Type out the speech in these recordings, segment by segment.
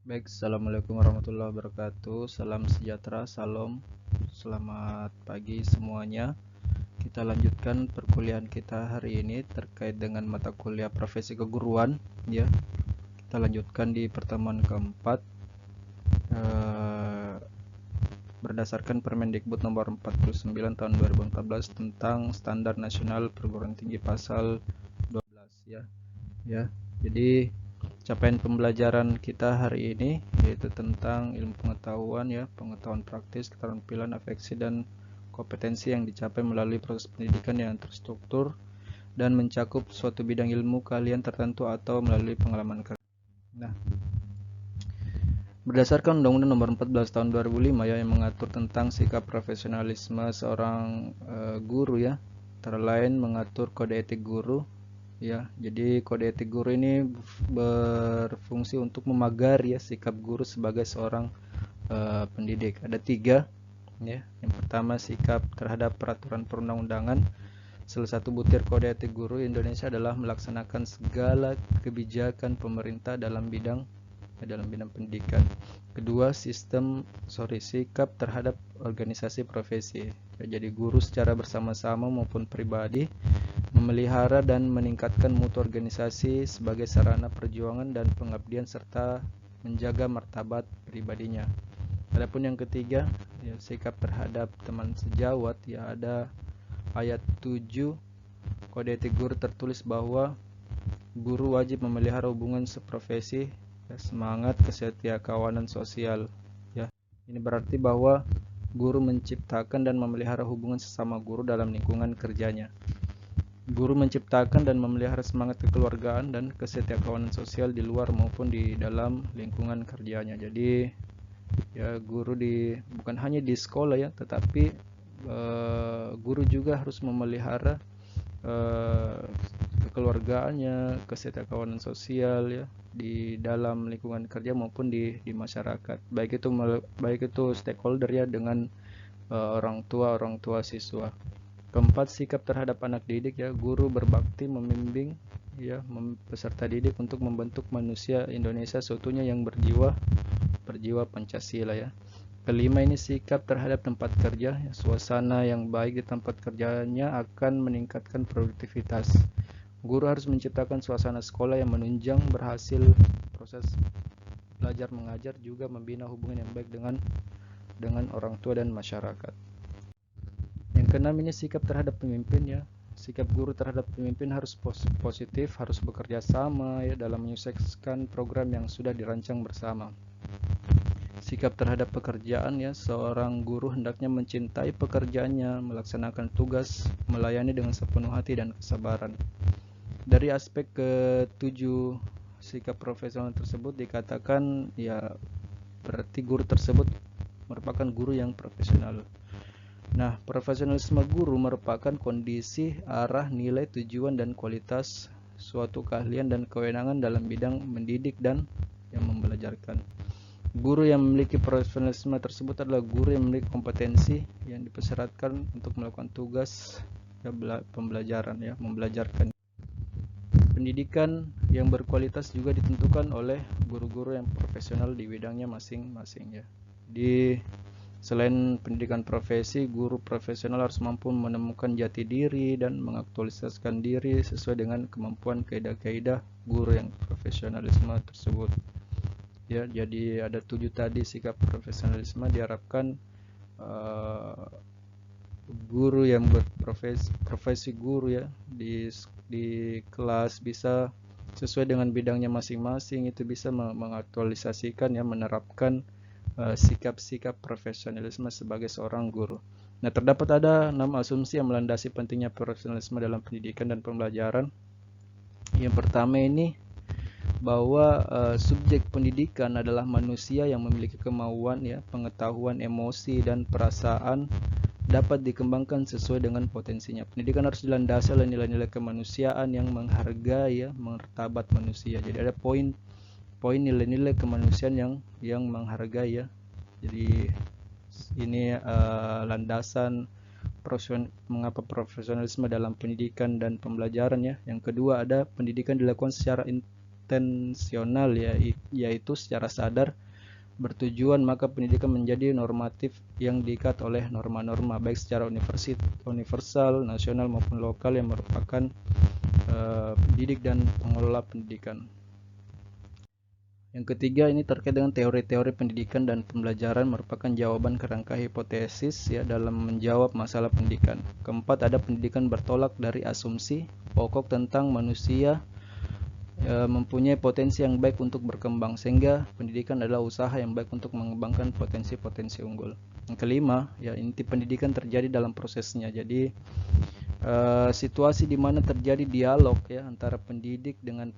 Baik, assalamualaikum warahmatullahi wabarakatuh. Salam sejahtera, salam, selamat pagi semuanya. Kita lanjutkan perkuliahan kita hari ini terkait dengan mata kuliah profesi keguruan. Ya, kita lanjutkan di pertemuan keempat berdasarkan Permendikbud nomor 49 tahun 2014 tentang Standar Nasional Perguruan Tinggi pasal 12 ya. Ya, jadi capaian pembelajaran kita hari ini yaitu tentang ilmu pengetahuan ya, pengetahuan praktis, keterampilan, afeksi dan kompetensi yang dicapai melalui proses pendidikan yang terstruktur dan mencakup suatu bidang ilmu keahlian tertentu atau melalui pengalaman kerja. Nah, berdasarkan Undang-Undang Nomor 14 Tahun 2005 ya yang mengatur tentang sikap profesionalisme seorang guru ya, antara lain mengatur kode etik guru. Ya, jadi kode etik guru ini berfungsi untuk memagari ya sikap guru sebagai seorang pendidik. Ada 3 ya. Yang pertama sikap terhadap peraturan perundang-undangan. Salah satu butir kode etik guru Indonesia adalah melaksanakan segala kebijakan pemerintah dalam bidang pendidikan. Kedua, sikap terhadap organisasi profesi. Ya, jadi guru secara bersama-sama maupun pribadi memelihara dan meningkatkan mutu organisasi sebagai sarana perjuangan dan pengabdian serta menjaga martabat pribadinya. Adapun yang ketiga, ya, sikap terhadap teman sejawat, ya ada ayat 7 Kode Etik Guru tertulis bahwa guru wajib memelihara hubungan seprofesi, ya, semangat kesetiakawanan sosial. Ya, ini berarti bahwa guru menciptakan dan memelihara hubungan sesama guru dalam lingkungan kerjanya. Guru menciptakan dan memelihara semangat kekeluargaan dan kesetiakawanan sosial di luar maupun di dalam lingkungan kerjanya. Jadi ya guru bukan hanya di sekolah ya, tetapi guru juga harus memelihara kekeluargaannya, kesetiakawanan sosial ya di dalam lingkungan kerja maupun di masyarakat. Baik itu stakeholder ya dengan orang tua siswa. Keempat, sikap terhadap anak didik ya, guru berbakti membimbing ya peserta didik untuk membentuk manusia Indonesia seutuhnya yang berjiwa Pancasila ya. Kelima, ini sikap terhadap tempat kerja ya, suasana yang baik di tempat kerjanya akan meningkatkan produktivitas. Guru harus menciptakan suasana sekolah yang menunjang berhasil proses belajar mengajar, juga membina hubungan yang baik dengan orang tua dan masyarakat. Yang keenam, ini sikap terhadap pemimpin ya. Sikap guru terhadap pemimpin harus positif, harus bekerja sama ya dalam menyukseskan program yang sudah dirancang bersama. Sikap terhadap pekerjaan ya, seorang guru hendaknya mencintai pekerjaannya, melaksanakan tugas, melayani dengan sepenuh hati dan kesabaran. Dari aspek ketujuh sikap profesional tersebut dikatakan ya berarti guru tersebut merupakan guru yang profesional. Nah, profesionalisme guru merupakan kondisi, arah, nilai, tujuan, dan kualitas suatu keahlian dan kewenangan dalam bidang mendidik dan yang membelajarkan. Guru yang memiliki profesionalisme tersebut adalah guru yang memiliki kompetensi yang dipersyaratkan untuk melakukan tugas pembelajaran ya, membelajarkan. Pendidikan yang berkualitas juga ditentukan oleh guru-guru yang profesional di bidangnya masing-masing ya. Selain pendidikan profesi, guru profesional harus mampu menemukan jati diri dan mengaktualisasikan diri sesuai dengan kemampuan kaidah-kaidah guru yang profesionalisme tersebut. Ya, jadi ada 7 tadi sikap profesionalisme diharapkan guru yang berprofesi guru ya di kelas bisa sesuai dengan bidangnya masing-masing, itu bisa mengaktualisasikan ya, menerapkan sikap-sikap profesionalisme sebagai seorang guru. Nah, terdapat ada 6 asumsi yang melandasi pentingnya profesionalisme dalam pendidikan dan pembelajaran. Yang pertama ini bahwa subjek pendidikan adalah manusia yang memiliki kemauan ya, pengetahuan, emosi dan perasaan dapat dikembangkan sesuai dengan potensinya. Pendidikan harus dilandasi oleh nilai-nilai kemanusiaan yang menghargai ya, martabat manusia. Jadi ada poin nilai-nilai kemanusiaan yang menghargai ya. Jadi ini landasan mengapa profesionalisme dalam pendidikan dan pembelajaran ya. Yang kedua, ada pendidikan dilakukan secara intensional ya, yaitu secara sadar bertujuan, maka pendidikan menjadi normatif yang diikat oleh norma-norma baik secara universal, nasional maupun lokal yang merupakan pendidik dan pengelola pendidikan. Yang ketiga ini terkait dengan teori-teori pendidikan dan pembelajaran merupakan jawaban kerangka hipotesis ya dalam menjawab masalah pendidikan. Keempat, ada pendidikan bertolak dari asumsi pokok tentang manusia mempunyai potensi yang baik untuk berkembang, sehingga pendidikan adalah usaha yang baik untuk mengembangkan potensi-potensi unggul. Yang kelima, ya inti pendidikan terjadi dalam prosesnya. Jadi situasi di mana terjadi dialog ya antara pendidik dengan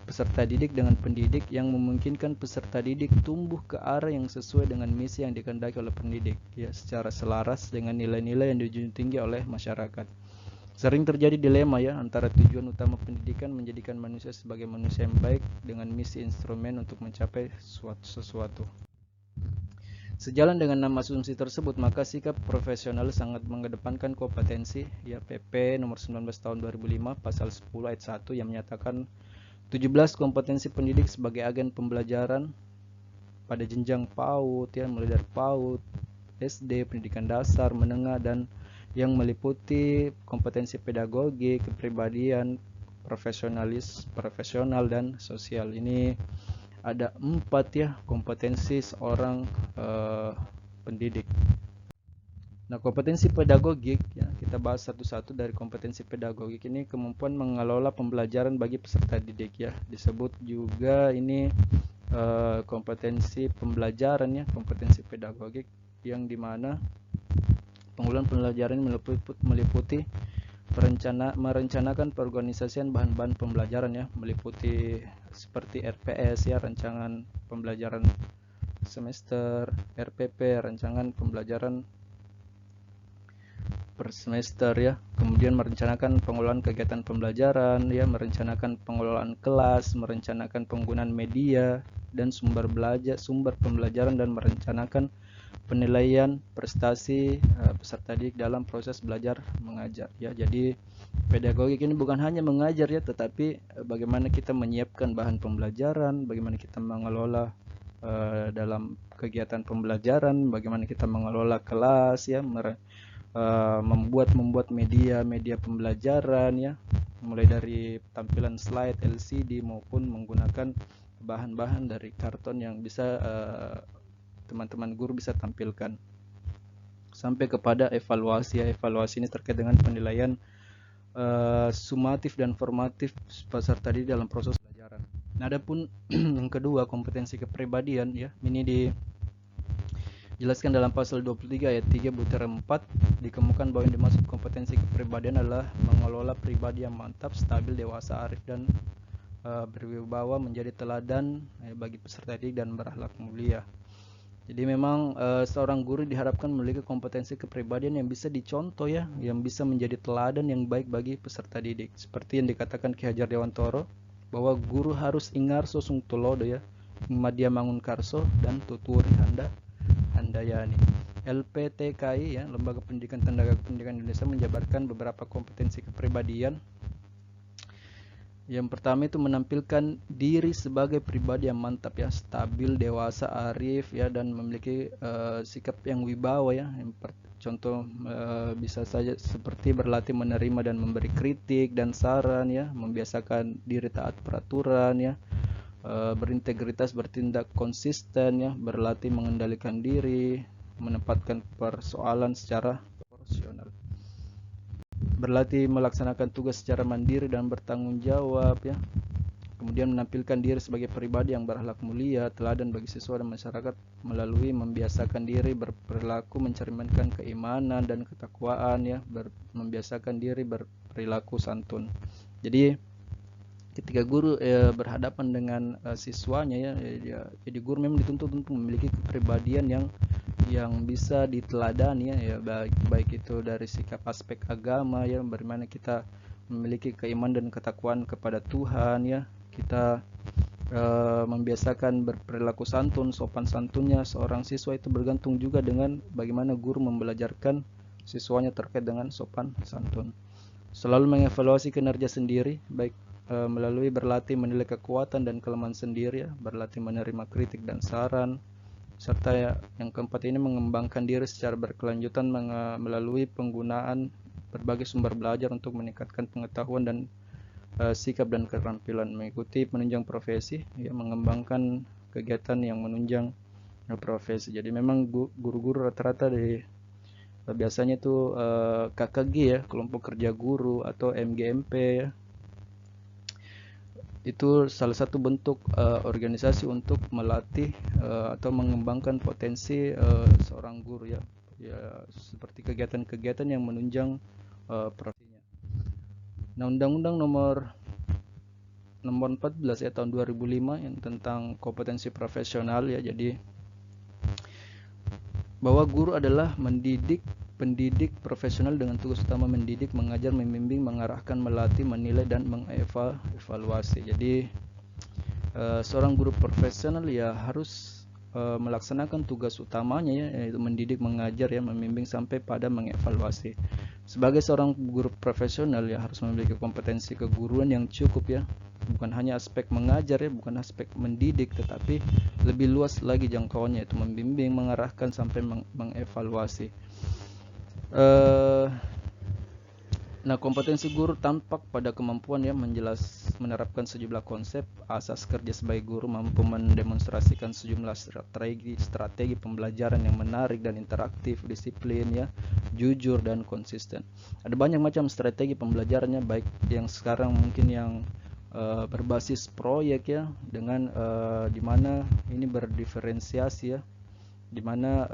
peserta didik dengan pendidik yang memungkinkan peserta didik tumbuh ke arah yang sesuai dengan misi yang dikehendaki oleh pendidik ya, secara selaras dengan nilai-nilai yang dijunjung tinggi oleh masyarakat. Sering terjadi dilema ya antara tujuan utama pendidikan menjadikan manusia sebagai manusia yang baik dengan misi instrumen untuk mencapai sesuatu. Sejalan dengan 6 asumsi tersebut, maka sikap profesional sangat mengedepankan kompetensi ya, PP nomor 19 tahun 2005 pasal 10 ayat 1 yang menyatakan 17 kompetensi pendidik sebagai agen pembelajaran pada jenjang PAUD ya, mulai dari PAUD, SD, pendidikan dasar, menengah, dan yang meliputi kompetensi pedagogi, kepribadian, profesional dan sosial. Ini ada 4 ya kompetensi seorang pendidik. Nah, kompetensi pedagogik ya, kita bahas satu-satu. Dari kompetensi pedagogik ini kemampuan mengelola pembelajaran bagi peserta didik ya. Disebut juga ini kompetensi pembelajaran ya, kompetensi pedagogik yang dimana pengelolaan pembelajaran meliputi merencanakan perorganisasian bahan-bahan pembelajaran ya, meliputi seperti RPS ya, rancangan pembelajaran semester, RPP, rancangan pembelajaran per semester ya. Kemudian merencanakan pengelolaan kegiatan pembelajaran ya, merencanakan pengelolaan kelas, merencanakan penggunaan media dan sumber pembelajaran, dan merencanakan penilaian prestasi peserta didik dalam proses belajar mengajar ya. Jadi pedagogik ini bukan hanya mengajar ya, tetapi bagaimana kita menyiapkan bahan pembelajaran, bagaimana kita mengelola dalam kegiatan pembelajaran, bagaimana kita mengelola kelas ya, membuat media pembelajaran ya, mulai dari tampilan slide LCD maupun menggunakan bahan-bahan dari karton yang bisa teman-teman guru bisa tampilkan, sampai kepada evaluasi ya. Evaluasi ini terkait dengan penilaian sumatif dan formatif peserta didik dalam proses pelajaran. Nah, adapun yang kedua, kompetensi kepribadian ya, ini dijelaskan dalam pasal 23 ayat 3 butir 4, dikemukakan bahwa yang dimaksud kompetensi kepribadian adalah mengelola pribadi yang mantap, stabil, dewasa, arif, dan berwibawa, menjadi teladan bagi peserta didik dan berakhlak mulia. Jadi memang seorang guru diharapkan memiliki kompetensi kepribadian yang bisa dicontoh ya, yang bisa menjadi teladan yang baik bagi peserta didik. Seperti yang dikatakan Ki Hajar Dewantoro, bahwa guru harus ingarso sung tulodo ya, madya mangun karso, dan tuturi handayani. LPTKI ya, Lembaga Pendidikan Tenaga Pendidikan Indonesia, menjabarkan beberapa kompetensi kepribadian. Yang pertama itu menampilkan diri sebagai pribadi yang mantap ya, stabil, dewasa, arif ya, dan memiliki sikap yang wibawa ya. Contoh bisa saja seperti berlatih menerima dan memberi kritik dan saran ya, membiasakan diri taat peraturan ya, berintegritas, bertindak konsisten ya, berlatih mengendalikan diri, menempatkan persoalan secara proporsional, berlatih melaksanakan tugas secara mandiri dan bertanggung jawab ya. Kemudian menampilkan diri sebagai pribadi yang berakhlak mulia, teladan bagi siswa dan masyarakat, melalui membiasakan diri berperilaku mencerminkan keimanan dan ketakwaan ya, membiasakan diri berperilaku santun. Jadi ketika guru berhadapan dengan siswanya ya, jadi guru memang dituntut untuk memiliki kepribadian yang bisa diteladani ya, baik itu dari sikap aspek agama ya, bagaimana kita memiliki keimanan dan ketakwaan kepada Tuhan ya, kita membiasakan berperilaku santun, sopan santunnya seorang siswa itu bergantung juga dengan bagaimana guru membelajarkan siswanya terkait dengan sopan santun. Selalu mengevaluasi kinerja sendiri, baik melalui berlatih menilai kekuatan dan kelemahan sendiri ya, berlatih menerima kritik dan saran, serta ya, yang keempat ini mengembangkan diri secara berkelanjutan melalui penggunaan berbagai sumber belajar untuk meningkatkan pengetahuan dan sikap dan keterampilan, mengikuti penunjang profesi ya, mengembangkan kegiatan yang menunjang profesi. Jadi memang guru-guru rata-rata biasanya itu KKG ya, kelompok kerja guru, atau MGMP ya, itu salah satu bentuk organisasi untuk melatih atau mengembangkan potensi seorang guru ya, seperti kegiatan-kegiatan yang menunjang profesinya. Nah, Undang-Undang nomor 14 ya tahun 2005 yang tentang kompetensi profesional ya, jadi bahwa guru adalah pendidik profesional dengan tugas utama mendidik, mengajar, membimbing, mengarahkan, melatih, menilai, dan mengevaluasi. Jadi seorang guru profesional ya harus melaksanakan tugas utamanya ya, yaitu mendidik, mengajar ya, membimbing sampai pada mengevaluasi. Sebagai seorang guru profesional ya harus memiliki kompetensi keguruan yang cukup ya, bukan hanya aspek mengajar ya, bukan aspek mendidik, tetapi lebih luas lagi jangkauannya, yaitu membimbing, mengarahkan sampai mengevaluasi. Nah, kompetensi guru tampak pada kemampuan ya menerapkan sejumlah konsep asas kerja sebagai guru, mampu mendemonstrasikan sejumlah strategi pembelajaran yang menarik dan interaktif, disiplin ya, jujur dan konsisten. Ada banyak macam strategi pembelajarannya, baik yang sekarang mungkin yang berbasis proyek ya, dengan dimana ini berdiferensiasi ya, dimana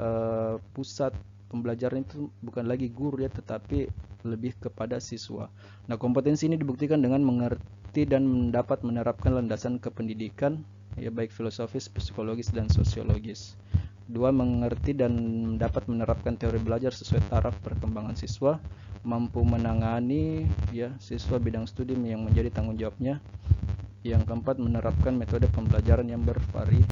pusat pembelajaran itu bukan lagi guru ya, tetapi lebih kepada siswa. Nah, kompetensi ini dibuktikan dengan mengerti dan dapat menerapkan landasan kependidikan ya, baik filosofis, psikologis, dan sosiologis. Dua, mengerti dan dapat menerapkan teori belajar sesuai taraf perkembangan siswa, mampu menangani ya siswa bidang studi yang menjadi tanggung jawabnya. Yang keempat, menerapkan metode pembelajaran yang bervariasi.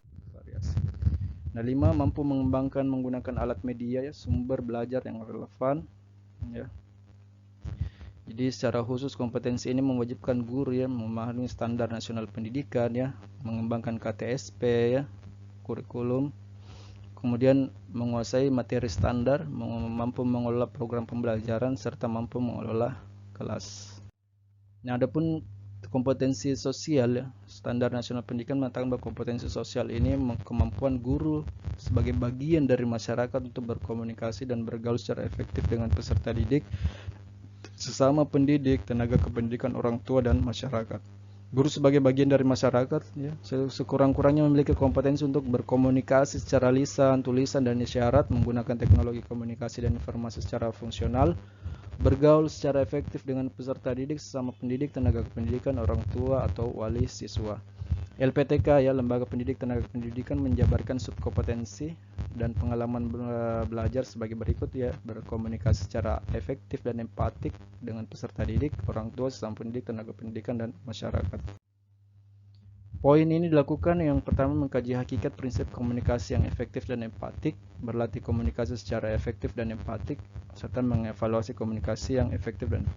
Nah, 5, mampu mengembangkan menggunakan alat media ya, sumber belajar yang relevan ya. Jadi secara khusus kompetensi ini mewajibkan guru ya memahami standar nasional pendidikan ya, mengembangkan KTSP ya, kurikulum, kemudian menguasai materi standar, mampu mengelola program pembelajaran, serta mampu mengelola kelas. Nah, adapun kompetensi sosial ya, standar nasional pendidikan mengatakan bahwa kompetensi sosial ini kemampuan guru sebagai bagian dari masyarakat untuk berkomunikasi dan bergaul secara efektif dengan peserta didik, sesama pendidik, tenaga kependidikan, orang tua, dan masyarakat. Guru sebagai bagian dari masyarakat ya, sekurang-kurangnya memiliki kompetensi untuk berkomunikasi secara lisan, tulisan, dan isyarat, menggunakan teknologi komunikasi dan informasi secara fungsional, bergaul secara efektif dengan peserta didik, sesama pendidik, tenaga kependidikan, orang tua, atau wali siswa. LPTK ya, Lembaga Pendidik Tenaga Pendidikan, menjabarkan subkompetensi dan pengalaman belajar sebagai berikut ya: berkomunikasi secara efektif dan empatik dengan peserta didik, orang tua, sesama pendidik, tenaga pendidikan, dan masyarakat. Poin ini dilakukan yang pertama, mengkaji hakikat prinsip komunikasi yang efektif dan empatik, berlatih komunikasi secara efektif dan empatik, serta mengevaluasi komunikasi yang efektif dan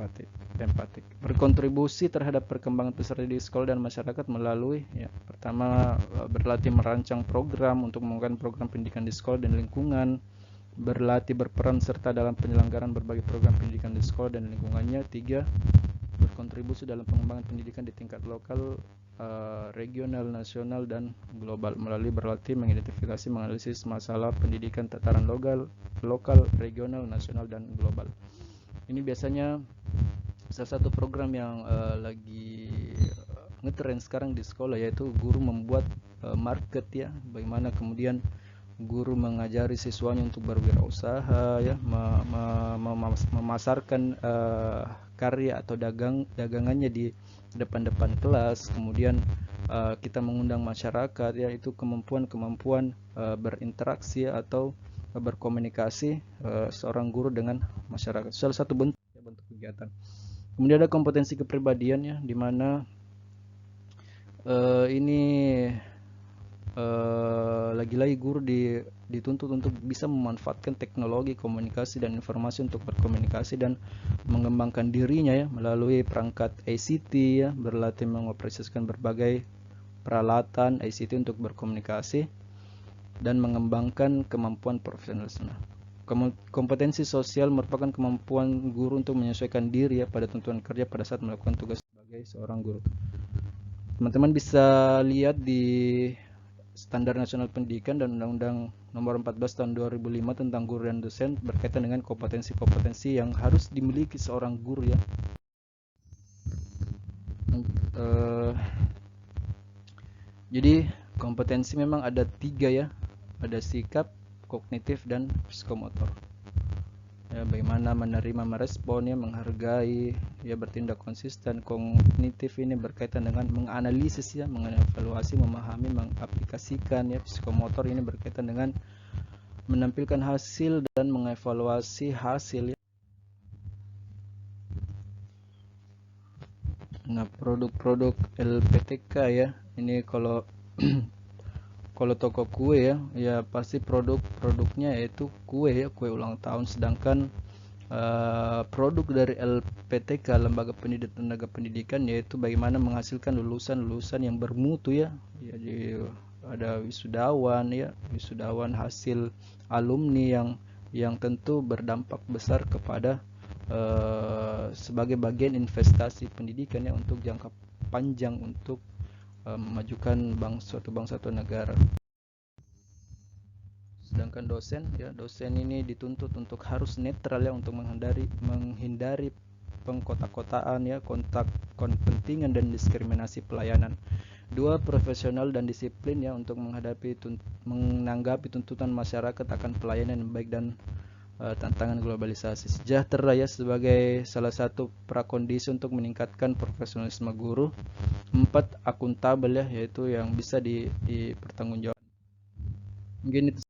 empatik. Berkontribusi terhadap perkembangan peserta di sekolah dan masyarakat melalui ya, pertama, berlatih merancang program untuk mengembangkan program pendidikan di sekolah dan lingkungan, berlatih berperan serta dalam penyelenggaraan berbagai program pendidikan di sekolah dan lingkungannya. 3, berkontribusi dalam pengembangan pendidikan di tingkat lokal, regional, nasional, dan global melalui berlatih mengidentifikasi, menganalisis masalah pendidikan tataran lokal, regional, nasional, dan global. Ini biasanya salah satu program yang lagi ngetrend sekarang di sekolah, yaitu guru membuat market ya, bagaimana kemudian guru mengajari siswanya untuk berwirausaha ya, memasarkan karya atau dagangannya di depan kelas, kemudian kita mengundang masyarakat ya, itu kemampuan berinteraksi atau berkomunikasi seorang guru dengan masyarakat, salah satu bentuk kegiatan. Kemudian ada kompetensi kepribadian ya, di mana ini lagi-lagi guru dituntut untuk bisa memanfaatkan teknologi komunikasi dan informasi untuk berkomunikasi dan mengembangkan dirinya ya melalui perangkat ICT ya, berlatih mengoperasikan berbagai peralatan ICT untuk berkomunikasi dan mengembangkan kemampuan profesionalisme. Kompetensi sosial merupakan kemampuan guru untuk menyesuaikan diri ya pada tuntutan kerja pada saat melakukan tugas sebagai seorang guru. Teman-teman bisa lihat di Standar Nasional Pendidikan dan Undang-Undang Nomor 14 Tahun 2005 tentang guru dan dosen berkaitan dengan kompetensi-kompetensi yang harus dimiliki seorang guru ya. Jadi kompetensi memang ada 3 ya, ada sikap, kognitif, dan psikomotor. Ya, bagaimana menerima, merespon, ya, menghargai, ya, bertindak konsisten. Kognitif ini berkaitan dengan menganalisis ya, mengevaluasi, memahami, mengaplikasikan ya. Psikomotor ini berkaitan dengan menampilkan hasil dan mengevaluasi hasil ya. Nah, produk-produk LPTK ya, ini kalau kalau toko kue ya pasti produknya yaitu kue ya, kue ulang tahun. Sedangkan produk dari LPTK, Lembaga Pendidikan Tenaga Pendidikan, yaitu bagaimana menghasilkan lulusan-lulusan yang bermutu ya. Jadi ada wisudawan ya, wisudawan hasil alumni yang tentu berdampak besar kepada sebagai bagian investasi pendidikan ya untuk jangka panjang untuk memajukan suatu bangsa atau negara. Sedangkan dosen ya, dosen ini dituntut untuk harus netral ya untuk menghindari pengkotak-kotaan ya, kontak kepentingan dan diskriminasi pelayanan. Dua, profesional dan disiplin ya untuk menanggapi tuntutan masyarakat akan pelayanan yang baik dan tantangan globalisasi. Sejahtera ya sebagai salah satu prakondisi untuk meningkatkan profesionalisme guru. 4, akuntabel ya, yaitu yang bisa dipertanggungjawabkan. Mungkin itu